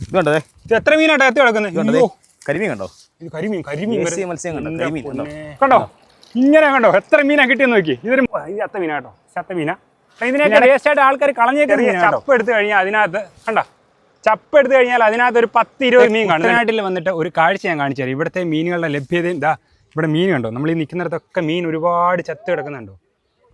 ഇതുണ്ടേ ഇത് എത്ര മീനാട്ടോ എത്തി കിടക്കുന്നത്? കരിമീൻ കണ്ടോ? ഇത് കരിമീൻ കരിമീൻ മത്സ്യം കണ്ടോ? കരിമീൻ കണ്ടോ? ഇങ്ങനെ കണ്ടോ എത്ര മീനാ കിട്ടിയെന്ന് നോക്കി. ഇതൊരു ചത്ത മീനാട്ടോ, ചത്ത മീനാ. ഇതിനൊക്കെ വേസ്റ്റ് ആയിട്ട് ആൾക്കാർ കളഞ്ഞേക്ക്. ചപ്പ് എടുത്തു കഴിഞ്ഞാൽ അതിനകത്ത് കണ്ടോ, ചപ്പ് എടുത്തു കഴിഞ്ഞാൽ അതിനകത്ത് ഒരു 10-20 മീൻ കാണും. നാട്ടിൽ വന്നിട്ട് ഒരു കാഴ്ച ഞാൻ കാണിച്ചു തരാം. ഇവിടുത്തെ മീനുകളുടെ ലഭ്യതയും ഇതാ ഇവിടെ മീൻ കണ്ടോ. നമ്മൾ ഈ നിൽക്കുന്നിടത്തൊക്കെ മീൻ ഒരുപാട് ചത്ത് കിടക്കുന്നുണ്ടോ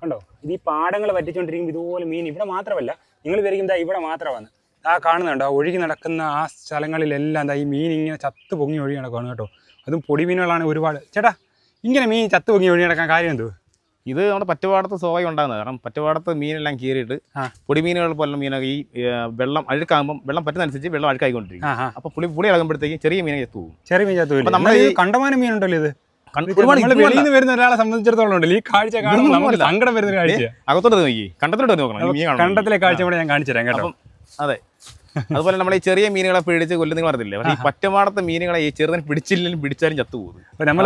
കണ്ടോ. ഇത് ഈ പാടങ്ങൾ പറ്റിച്ചുകൊണ്ടിരിക്കുമ്പോൾ ഇതുപോലെ മീൻ ഇവിടെ മാത്രമല്ല, നിങ്ങൾ വിചാരിക്കും എന്താ ഇവിടെ മാത്രമാണ്. ആ കാണുന്നുണ്ടോ ഒഴുകി നടക്കുന്ന ആ സ്ഥലങ്ങളിലെല്ലാം എന്താ ഈ മീൻ ഇങ്ങനെ ചത്ത് പൊങ്ങി ഒഴുകി നടക്കുകയാണ് കേട്ടോ. അതും പൊടി മീനുകളാണ് ഒരുപാട്. ചേട്ടാ ഇങ്ങനെ മീൻ ചത്ത് പൊങ്ങി ഒഴുകി നടക്കാൻ കാര്യം എന്തോ? ഇത് നമ്മുടെ പറ്റുപാടത്ത് സ്വാഭാവികം ഉണ്ടാകുന്നത്. കാരണം പറ്റുപാടത്ത് മീനെല്ലാം കീറിയിട്ട് പൊടിമീനുകൾ പോലെ മീനൊക്കെ ഈ വെള്ളം അഴുക്കാകുമ്പോൾ വെള്ളം പറ്റുന്നതനുസരിച്ച് വെള്ളം അഴുക്കായിക്കൊണ്ടിരിക്കും. അപ്പോൾ പുളി ഇളകുമ്പോഴത്തേക്കും ചെറിയ മീനെ ചത്തു പോകും. ചെറിയ മീൻ ചത്തു പോകും. നമ്മൾ ഈ കണ്ടമാനം മീനുണ്ടല്ലോ ഇത് വെളിയിൽ നിന്ന് വരുന്ന ഒരാളെ സംബന്ധിച്ചിടത്തോളം ഉണ്ടല്ലോ ഈ കാഴ്ച കാണുമ്പോൾ നമുക്ക് സങ്കടം വരുന്ന കാഴ്ച. അകത്തോട്ട് നോക്കി കണ്ടത്തോട്ട് നോക്കണം. കണ്ടത്തിലെ കാഴ്ച കൂടെ ഞാൻ കാണിച്ചു തരാം കേട്ടോ. അതെ, അതുപോലെ നമ്മൾ ഈ ചെറിയ മീനുകളെ പിടിച്ച് കൊല്ലുന്ന പറഞ്ഞില്ലേ, പക്ഷേ ഈ പറ്റമാടത്തെ മീനുകളെ ഈ ചെറുതിന് പിടിച്ചില്ലെങ്കിലും പിടിച്ചാലും ചത്തുപോകും. നമ്മൾ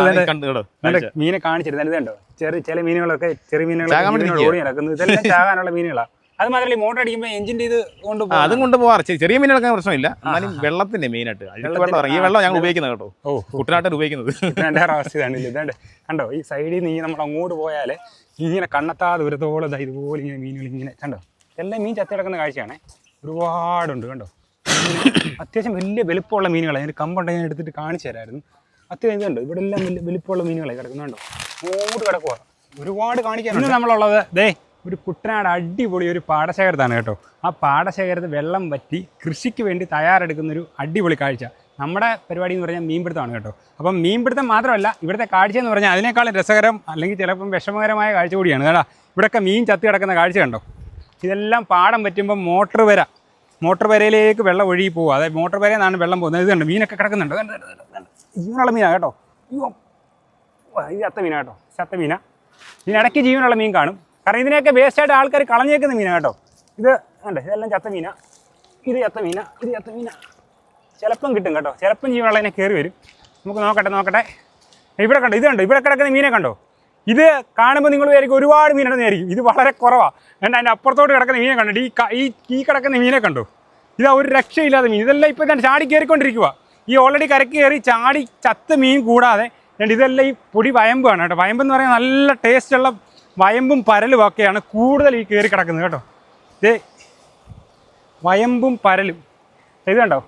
മീനെ കാണിച്ചിരുന്നത് കണ്ടോ, ചില മീനുകളൊക്കെ ചെറിയ മീനുകൾ ഓടി നടക്കുന്നത് ഇതെല്ലാം ചാകാനുള്ള മീനുകളാണ്. അത് മാത്രമല്ല ഈ മോട്ടർ അടിക്കുമ്പോൾ എഞ്ചിൻ്റെ ഇത് അതും കൊണ്ട് പോകാറ്. ചെറിയ മീനുകൾക്ക് പ്രശ്നമില്ല, എന്നാലും വെള്ളത്തിന്റെ മെയിനായിട്ട് വെള്ളം ഈ വെള്ളം ഞങ്ങൾ ഉപയോഗിക്കുന്നത് കേട്ടോ. കുട്ടനാട്ടിൽ ഉപയോഗിക്കുന്നത് എൻ്റെ അവസ്ഥ ഇതാണ്ടില്ല. ഇതാണ്ട് കണ്ടോ ഈ സൈഡിൽ നിന്ന് നമ്മൾ അങ്ങോട്ട് പോയാൽ ഇങ്ങനെ കണ്ണെത്താ ദൂരത്തോളം ഇതുപോലെ ഇങ്ങനെ മീനുകൾ ഇങ്ങനെ കണ്ടോ. എല്ലാം മീൻ ചത്തി കിടക്കുന്ന കാഴ്ചയാണേ, ഒരുപാടുണ്ട് കണ്ടോ. അത്യാവശ്യം വലിയ വലുപ്പമുള്ള മീനുകളാണ്. ഞാൻ കമ്പുണ്ടെങ്കിൽ ഞാൻ എടുത്തിട്ട് കാണിച്ചു തരായിരുന്നു. അത്യാവശ്യം ഇതുണ്ട് ഇവിടെ എല്ലാം വലിയ വലുപ്പമുള്ള മീനുകളായി കിടക്കുന്നുണ്ടോ, അങ്ങോട്ട് കിടക്കുക ഒരുപാട് കാണിക്കാൻ. ഇന്ന് നമ്മളുള്ളത് ദേ ഒരു കുട്ടനാട് അടിപൊളി ഒരു പാടശേഖരത്താണ് കേട്ടോ. ആ പാടശേഖരത്ത് വെള്ളം വറ്റി കൃഷിക്ക് വേണ്ടി തയ്യാറെടുക്കുന്നൊരു അടിപൊളി കാഴ്ച. നമ്മുടെ പരിപാടി എന്ന് പറഞ്ഞാൽ മീൻപിടുത്തമാണ് കേട്ടോ. അപ്പം മീൻപിടുത്തം മാത്രമല്ല ഇവിടുത്തെ കാഴ്ച എന്ന് പറഞ്ഞാൽ അതിനേക്കാളും രസകരം അല്ലെങ്കിൽ ചിലപ്പം വിഷമകരമായ കാഴ്ച കൂടിയാണ് കേട്ടോ. ഇവിടെയൊക്കെ മീൻ ചത്തി കിടക്കുന്ന കാഴ്ച കണ്ടോ. ഇതെല്ലാം പാടം പറ്റുമ്പോൾ മോട്ടർ വരയിലേക്ക് വെള്ളം ഒഴുകി പോകുക. അതായത് മോട്ടർ വരയിൽ നിന്നാണ് വെള്ളം പോകുന്നത്. ഇത് കണ്ടോ മീനൊക്കെ കിടക്കുന്നുണ്ട്. ജീവനുള്ള മീനാണ് കേട്ടോ. അയ്യോ ഇത് ചത്ത മീനാണ് കേട്ടോ, ചത്ത മീനാണ്. ഇതിനിടയ്ക്ക് ജീവനുള്ള മീൻ കാണും. കാരണം ഇതിനെയൊക്കെ വേസ്റ്റായിട്ട് ആൾക്കാർ കളഞ്ഞേക്കുന്ന മീനാണ് കേട്ടോ. ഇത് കണ്ടോ ഇതെല്ലാം ചത്ത മീനാണ്. ഇത് ചത്ത മീനാണ്. ചിലപ്പം കിട്ടും കേട്ടോ, ചിലപ്പം ജീവനുള്ളതിനെ കയറി വരും. നമുക്ക് നോക്കട്ടെ. ഇവിടെ കണ്ടോ, ഇത് കണ്ടോ ഇവിടെ കിടക്കുന്ന മീനെ കണ്ടോ. ഇത് കാണുമ്പോൾ നിങ്ങൾ വിചാരിക്കും ഒരുപാട് മീനുണ്ടെന്നായിരിക്കും. ഇത് വളരെ കുറവാണ്. അതിൻ്റെ അപ്പുറത്തോട്ട് കിടക്കുന്ന മീനെ കണ്ടോ. ഈ കിടക്കുന്ന മീനെ കണ്ടോ. ഇതാ ഒരു രക്ഷയില്ലാത്ത മീൻ. ഇതെല്ലാം ഇപ്പോൾ ഞാൻ ചാടി കയറിക്കൊണ്ടിരിക്കുക. ഈ ഓൾറെഡി കരക്ക് കയറി ചാടി ചത്ത മീൻ കൂടാതെ ഇതെല്ലാം ഈ പൊടി വയമ്പാണ് കേട്ടോ. വയമ്പെന്ന് പറയാൻ നല്ല ടേസ്റ്റുള്ള വയമ്പും പരലും ഒക്കെയാണ് കൂടുതൽ ഈ കയറി കിടക്കുന്നത് കേട്ടോ. ഇത് വയമ്പും പരലും. ഇത് കണ്ടോ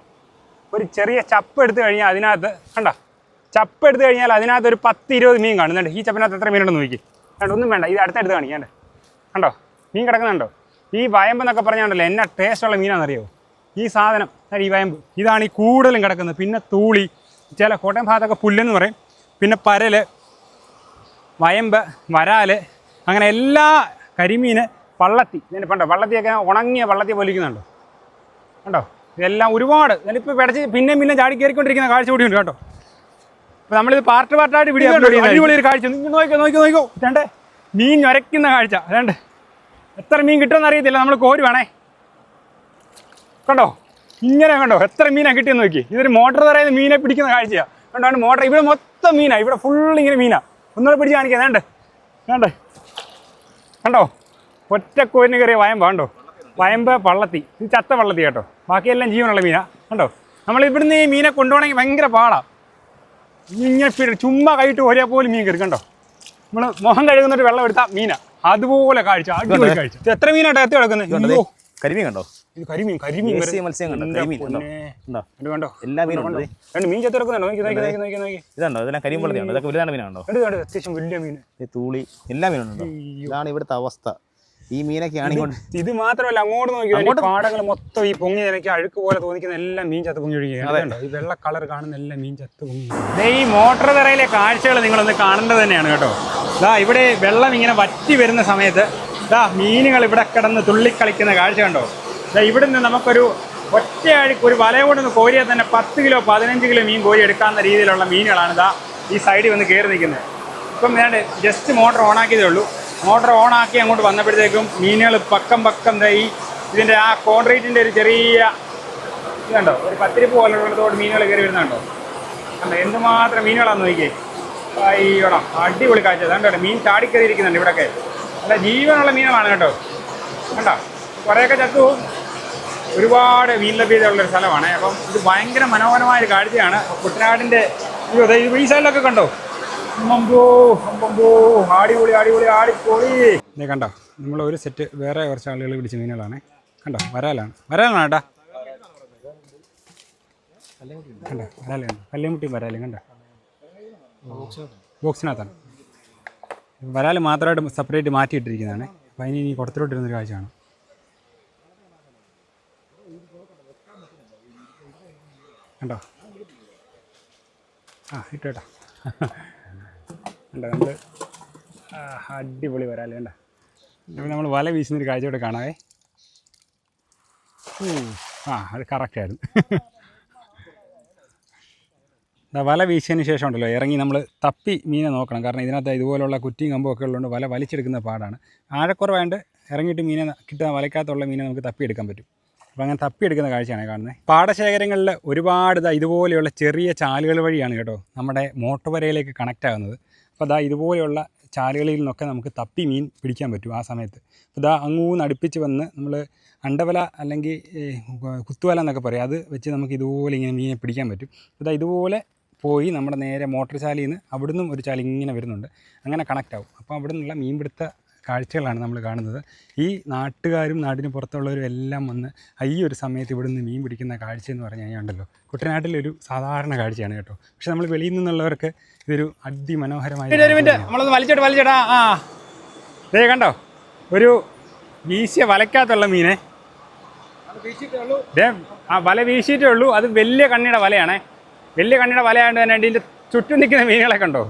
ഒരു ചെറിയ ചപ്പ് എടുത്തു കഴിഞ്ഞാൽ അതിനകത്ത് കണ്ടോ, ചപ്പ് എടുത്തു കഴിഞ്ഞാൽ അതിനകത്ത് ഒരു 10-20 മീൻ കാണുന്നുണ്ട്. ഈ ചപ്പിനകത്ത് എത്ര മീനുണ്ടെന്ന് നോക്കി. കണ്ടോ ഒന്നും വേണ്ട, ഇത് അടുത്തടുത്ത് കാണിക്കാണ്ട് കണ്ടോ മീൻ കിടക്കുന്നുണ്ടോ. ഈ വയമ്പെന്നൊക്കെ പറഞ്ഞാണ്ടല്ലോ എന്നാ ടേസ്റ്റുള്ള മീനാണെന്നറിയോ ഈ സാധനം. ഈ വയമ്പ് ഇതാണ് ഈ കൂടുതലും കിടക്കുന്നത്. പിന്നെ തൂളി, ചില കോട്ടയം ഭാഗത്തൊക്കെ പുല്ലെന്ന് പറയും. പിന്നെ പരല്, വയമ്പ്, വരാല്, അങ്ങനെ എല്ലാ കരിമീൻ, പള്ളത്തി. ഇതിൻ്റെ കണ്ടോ വള്ളത്തിയൊക്കെ ഉണങ്ങിയ വള്ളത്തി പൊലിക്കുന്നുണ്ടോ കണ്ടോ. ഇതെല്ലാം ഒരുപാട് ഇതിലിപ്പോൾ പിടച്ച് പിന്നെ ചാടി കയറിക്കൊണ്ടിരിക്കുന്ന കാഴ്ച കൂടിയുണ്ട് കേട്ടോ. അപ്പോൾ നമ്മളിത് പാർട്ടായിട്ട് വീഡിയോ അടിപൊളി ഒരു കാഴ്ച. നോക്കിക്കോ ഇതേണ്ടേ മീൻ ഞൊരയ്ക്കുന്ന കാഴ്ച. അതേണ്ട എത്ര മീൻ കിട്ടുമെന്ന് അറിയത്തില്ല, നമ്മൾ കോരി വേണേ കണ്ടോ. ഇങ്ങനെ കണ്ടോ എത്ര മീനാണ് കിട്ടിയെന്ന് നോക്കി. ഇതൊരു മോട്ടർ തറയുന്ന മീനെ പിടിക്കുന്ന കാഴ്ചയാണ് കണ്ടോ. മോട്ടർ ഇവിടെ മൊത്തം മീനാണ്, ഇവിടെ ഫുൾ ഇങ്ങനെ മീനാണ്. ഒന്നുകൂടെ പിടിച്ച് കാണിക്കാം. വേണ്ടേ കണ്ടോ ഒറ്റ കോരിന് കയറിയ വയമ്പ് കണ്ടോ. വയമ്പ്, പള്ളത്തി. ഇത് ചത്ത പള്ളത്തി കേട്ടോ. ബാക്കിയെല്ലാം ജീവനുള്ള മീനാണ് കണ്ടോ. നമ്മളിവിടുന്ന് ഈ മീനെ കൊണ്ടുപോകണമെങ്കിൽ ഭയങ്കര പാടാണ്. ഇങ്ങനെ ചുമ്മാ കൈയിട്ട് ഒരേ പോലും മീൻ കയറി കണ്ടോ. നമ്മൾ മുഖം കഴുകുന്നിട്ട് വെള്ളം എടുത്താൽ മീനാണ്. അതുപോലെ കാഴ്ച, അടിപൊളി കാഴ്ച. എത്ര മീനാട്ടോ എത്തി കിടക്കുന്നത്. കരിമീൻ കണ്ടോ. ഇത് കരിമീൻ മത്സ്യം കണ്ടോ. കണ്ടോ എല്ലാ മീനും രണ്ട് മീൻ ചത്തി കിടക്കുന്നുണ്ടോ. ഇതുണ്ടോ ഇതെല്ലാം കരിമീൻ ഇതൊക്കെ വലുതാണ് മീനാണോ. അത്യാവശ്യം വലിയ മീൻ, തൂളി, എല്ലാ മീനുണ്ടോ. ഇതാണ് ഇവിടുത്തെ അവസ്ഥ. ഈ മീനൊക്കെയാണ് ഇത് മാത്രമല്ല അങ്ങോട്ട് നോക്കി പാടങ്ങൾ മൊത്തം ഈ പൊങ്ങി എനിക്ക് അഴുക്ക് പോലെ തോന്നിക്കുന്ന എല്ലാം മീൻ ചത്ത് പൊങ്ങി ഒഴുകുകയാണ്. ഈ വെള്ള കളർ കാണുന്ന എല്ലാം മീൻ ചത്ത് പൊങ്ങി. ഈ മോട്ടോർ തറയിലെ കാഴ്ചകൾ നിങ്ങളൊന്ന് കാണേണ്ടത് തന്നെയാണ് കേട്ടോ. ഇവിടെ വെള്ളം ഇങ്ങനെ വറ്റി വരുന്ന സമയത്ത് മീനുകൾ ഇവിടെ കിടന്ന് തുള്ളിക്കളിക്കുന്ന കാഴ്ച കണ്ടോ. ഇവിടുന്ന് നമുക്കൊരു ഒറ്റയടിക്ക് ഒരു വല കൊണ്ടൊന്ന് കോരിയാൽ തന്നെ 10 കിലോ 15 കിലോ മീൻ കോരി എടുക്കാവുന്ന രീതിയിലുള്ള മീനുകളാണ് ഈ സൈഡിൽ വന്ന് കയറി നിൽക്കുന്നത്. ഇപ്പം ഞാൻ ജസ്റ്റ് മോട്ടർ ഓണാക്കിയതേ ഉള്ളൂ. മോട്ടർ ഓണാക്കി അങ്ങോട്ട് വന്നപ്പോഴത്തേക്കും മീനുകൾ പക്കം ഇതിൻ്റെ ആ കോൺക്രീറ്റിൻ്റെ ഒരു ചെറിയ ഇതുണ്ടോ, ഒരു പത്തിരിപ്പ് പോലുള്ളതോട് മീനുകൾ കയറി വരുന്നുണ്ടോ കണ്ടോ. എന്തുമാത്രം മീനുകളാണെന്ന് നോക്കിയേ. അയ്യോടാ അടിപൊളി കാഴ്ച. അതുകൊണ്ടോ മീൻ ചാടിക്കയറിയിരിക്കുന്നുണ്ട് ഇവിടെയൊക്കെ. അല്ല ജീവനുള്ള മീനുകളാണ് കേട്ടോ. കണ്ടോ കുറേയൊക്കെ ചത്തു ഒരുപാട് മീൻ ലഭ്യതയുള്ളൊരു സ്ഥലമാണ്. അപ്പം ഇത് ഭയങ്കര മനോഹരമായ ഒരു കാഴ്ചയാണ്. കുട്ടനാടിൻ്റെ ഈ സൈഡിലൊക്കെ കണ്ടോ, അമ്പമ്പോ അടിപൊളി അടിപൊളി അടിപൊളി. ഇതേ കണ്ടോ, നമ്മൾ ഒരു സെറ്റ് വേറെ കുറച്ച് ആളുകൾ പിടിച്ച മീനുകളാണ്. കണ്ടോ, വരാലാണ് കേട്ടാ. കണ്ടോ വരാലാണ്, കല്ലേമുട്ടിയും വരാലും കണ്ടോ, ബോക്സിനകത്താണ്. വരാൽ മാത്രമായിട്ട് സെപ്പറേറ്റ് മാറ്റിയിട്ടിരിക്കുന്നതാണ്. അപ്പം അതിന് ഇനി കുടത്തിലോട്ടിരുന്നൊരു കാഴ്ചയാണ്. കണ്ടോ, ഇട്ടേട്ടാ കണ്ടോ, നമ്മൾ അടിപൊളി വരാൽ കണ്ടോ. അപ്പോൾ നമ്മൾ വല വീശുന്നൊരു കാഴ്ച ഇവിടെ കാണാവേ. അത് കറക്റ്റായിരുന്നു. വല വീശിയതിന് ശേഷം ഉണ്ടല്ലോ ഇറങ്ങി നമ്മൾ തപ്പി മീനെ നോക്കണം. കാരണം ഇതിനകത്ത് ഇതുപോലുള്ള കുറ്റിയും കമ്പും ഒക്കെ ഉള്ളതുകൊണ്ട് വല വലിച്ചെടുക്കുന്ന പാടാണ്. ആഴക്കുറവായതുകൊണ്ട് ഇറങ്ങിയിട്ട് മീനെ കിട്ടുക, വലയ്ക്കകത്തുള്ള മീനെ നമുക്ക് തപ്പിയെടുക്കാൻ പറ്റും. അപ്പോൾ അങ്ങനെ തപ്പിയെടുക്കുന്ന കാഴ്ചയാണ് കാണുന്നത്. പാടശേഖരങ്ങളിൽ ഒരുപാട് ഇതുപോലെയുള്ള ചെറിയ ചാലുകൾ വഴിയാണ് കേട്ടോ നമ്മുടെ മോട്ടുവരയിലേക്ക് കണക്റ്റ് ആകുന്നത്. അപ്പോൾ ഇതുപോലെയുള്ള ചാലുകളിൽ നിന്നൊക്കെ നമുക്ക് തപ്പി മീൻ പിടിക്കാൻ പറ്റും ആ സമയത്ത്. അപ്പോൾ അങ്ങൂന്ന് അടുപ്പിച്ച് വന്ന് നമ്മൾ അണ്ടവല അല്ലെങ്കിൽ കുത്തുവല എന്നൊക്കെ പറയും, അത് വെച്ച് നമുക്ക് ഇതുപോലെ ഇങ്ങനെ മീനെ പിടിക്കാൻ പറ്റും. അപ്പോൾ ഇതുപോലെ പോയി നമ്മുടെ നേരെ മോട്ടർ ചാലിൽ നിന്ന് അവിടുന്ന് ഒരു ചാലി ഇങ്ങനെ വരുന്നുണ്ട്, അങ്ങനെ കണക്റ്റ് ആവും. അപ്പോൾ അവിടെ നിന്നുള്ള മീൻപിടുത്ത കാഴ്ചകളാണ് നമ്മൾ കാണുന്നത്. ഈ നാട്ടുകാരും നാടിന് പുറത്തുള്ളവരും എല്ലാം വന്ന് ഈ ഒരു സമയത്ത് ഇവിടുന്ന് മീൻ പിടിക്കുന്ന കാഴ്ച എന്ന് പറഞ്ഞു കഴിഞ്ഞാൽ ഉണ്ടല്ലോ കുട്ടനാട്ടിലൊരു സാധാരണ കാഴ്ചയാണ് കേട്ടോ. പക്ഷെ നമ്മൾ വെളിയിൽ നിന്നുള്ളവർക്ക് ഇതൊരു അതിമനോഹരമായ. നമ്മളൊന്ന് വലിച്ചോട്ടാ. ദേ കണ്ടോ, ഒരു വീശിയ വലയ്ക്കകത്തുള്ള മീനെ വല വീശിയിട്ടേ ഉള്ളൂ. അത് വലിയ കണ്ണിയുടെ വലയാണേ. വലിയ കണ്ണിയുടെ വലയായതുകൊണ്ട് തന്നെ ഇതിൻ്റെ ചുറ്റും നിൽക്കുന്ന മീനുകളെ കണ്ടോ.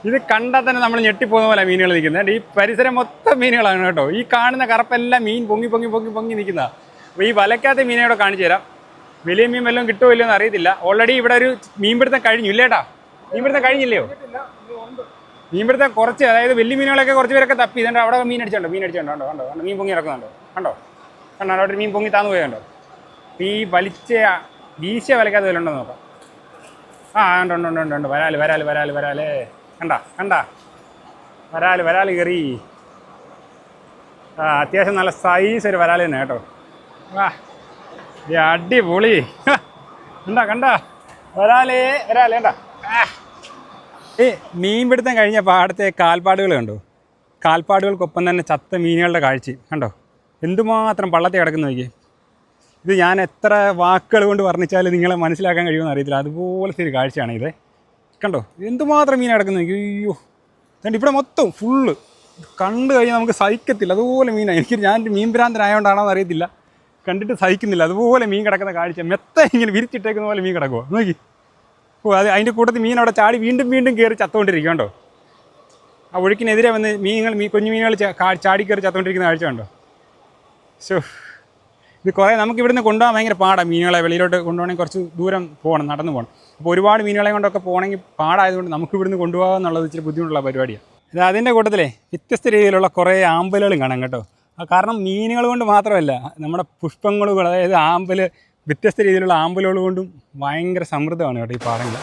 ഇത് കണ്ടാൽ തന്നെ നമ്മൾ ഞെട്ടിപ്പോകുന്ന പോലെ മീനുകൾ നിൽക്കുന്നത്. ഈ പരിസരം മൊത്തം മീനുകളാണ് കേട്ടോ. ഈ കാണുന്ന കറുപ്പെല്ലാം മീൻ പൊങ്ങി പൊങ്ങി പൊങ്ങി പൊങ്ങി നിൽക്കുന്നതാണ്. അപ്പോൾ ഈ വലയ്ക്കകത്ത് മീനോടെ കാണിച്ചു തരാം. വലിയ മീൻ വല്ലതും കിട്ടുമോ ഇല്ലയോ എന്ന് അറിയത്തില്ല. ഓൾറെഡി ഇവിടെ ഒരു മീൻപിടുത്തം കഴിഞ്ഞു ഇല്ലേട്ടാ? മീൻപിടുത്തം കഴിഞ്ഞില്ലയോ? മീൻപിടുത്തം കുറച്ച്, അതായത് വലിയ മീനുകളൊക്കെ കുറച്ച് പേരൊക്കെ തപ്പി. ഇതുണ്ട് അവിടെ മീൻ അടിച്ചുണ്ടോ കണ്ടോ കണ്ടോ മീൻ പൊങ്ങി ഇറക്കുന്നുണ്ടോ കണ്ടോ അവിടെ മീൻ പൊങ്ങി താന്നു പോയുണ്ടോ. ഈ വീശിയ വലയ്ക്കകത്ത് വല്ലതുണ്ടോ നോക്കാം. ഉണ്ട് വരാല് കണ്ട വരാല് കയറി. അത്യാവശ്യം നല്ല സൈസ് ഒരു വരാല് തന്നെ കേട്ടോ. അടിപൊളി. കണ്ട വരാലേ കണ്ട. ഈ മീൻപിടുത്തം കഴിഞ്ഞ പാടത്തെ കാൽപ്പാടുകൾ കണ്ടോ. കാൽപ്പാടുകൾക്കൊപ്പം തന്നെ ചത്ത മീനുകളുടെ കാഴ്ച കണ്ടോ. എന്തുമാത്രം പള്ളത്തെ കിടക്കുന്ന നോക്കി. ഇത് ഞാൻ എത്ര വാക്കുകൾ കൊണ്ട് വർണ്ണിച്ചാലും നിങ്ങളെ മനസ്സിലാക്കാൻ കഴിയുമെന്ന് അറിയത്തില്ല. അതുപോലത്തെ ഒരു കാഴ്ചയാണ് ഇത്. കണ്ടോ എന്തുമാത്രം മീൻ കിടക്കുന്നത്. അയ്യോ കണ്ട് ഇവിടെ മൊത്തം ഫുള്ള് കണ്ടു കഴിഞ്ഞാൽ നമുക്ക് സഹിക്കത്തില്ല. അതുപോലെ മീനാണ്. ഞാൻ മീൻ ഭ്രാന്തനായതുകൊണ്ടാണോ എന്ന് അറിയത്തില്ല, കണ്ടിട്ട് സഹിക്കുന്നില്ല. അതുപോലെ മീൻ കിടക്കുന്ന കാഴ്ച. മെത്ത ഇങ്ങനെ വിരിച്ചിട്ടേക്കുന്ന പോലെ മീൻ കിടക്കുമോ നോക്കി. അതിൻ്റെ കൂട്ടത്തിൽ മീൻ അവിടെ ചാടി വീണ്ടും വീണ്ടും കയറി ചത്തുകൊണ്ടിരിക്കും കേട്ടോ. ആ ഒഴുക്കിനെതിരെ വന്ന് കുഞ്ഞു മീനുകൾ ചാടി കയറി ചത്തുകൊണ്ടിരിക്കുന്ന കാഴ്ച കണ്ടോ. ശോ, ഇത് കുറേ നമുക്ക് ഇവിടുന്ന് കൊണ്ടുപോകാൻ ഭയങ്കര പാടാണ്. മീനുകളെ വെളിയിലോട്ട് കൊണ്ടുപോകണമെങ്കിൽ കുറച്ച് ദൂരം പോകണം, നടന്നു പോകണം. അപ്പോൾ ഒരുപാട് മീനുകളെ കൊണ്ടൊക്കെ പോകണമെങ്കിൽ പാടായതുകൊണ്ട് നമുക്ക് ഇവിടുന്ന് കൊണ്ടുപോകാൻ എന്നുള്ളത് ഇച്ചിരി ബുദ്ധിമുട്ടുള്ള പരിപാടിയാണ്. ഇത് അതിൻ്റെ കൂട്ടത്തിലെ വ്യത്യസ്ത രീതിയിലുള്ള കുറേ ആമ്പലുകളും കാണാം കേട്ടോ. കാരണം മീനുകൾ കൊണ്ട് മാത്രമല്ല, നമ്മുടെ പുഷ്പങ്ങളും, അതായത് വ്യത്യസ്ത രീതിയിലുള്ള ആമ്പലുകൾ കൊണ്ടും ഭയങ്കര സമൃദ്ധമാണ് കേട്ടോ ഈ പാടങ്ങൾ.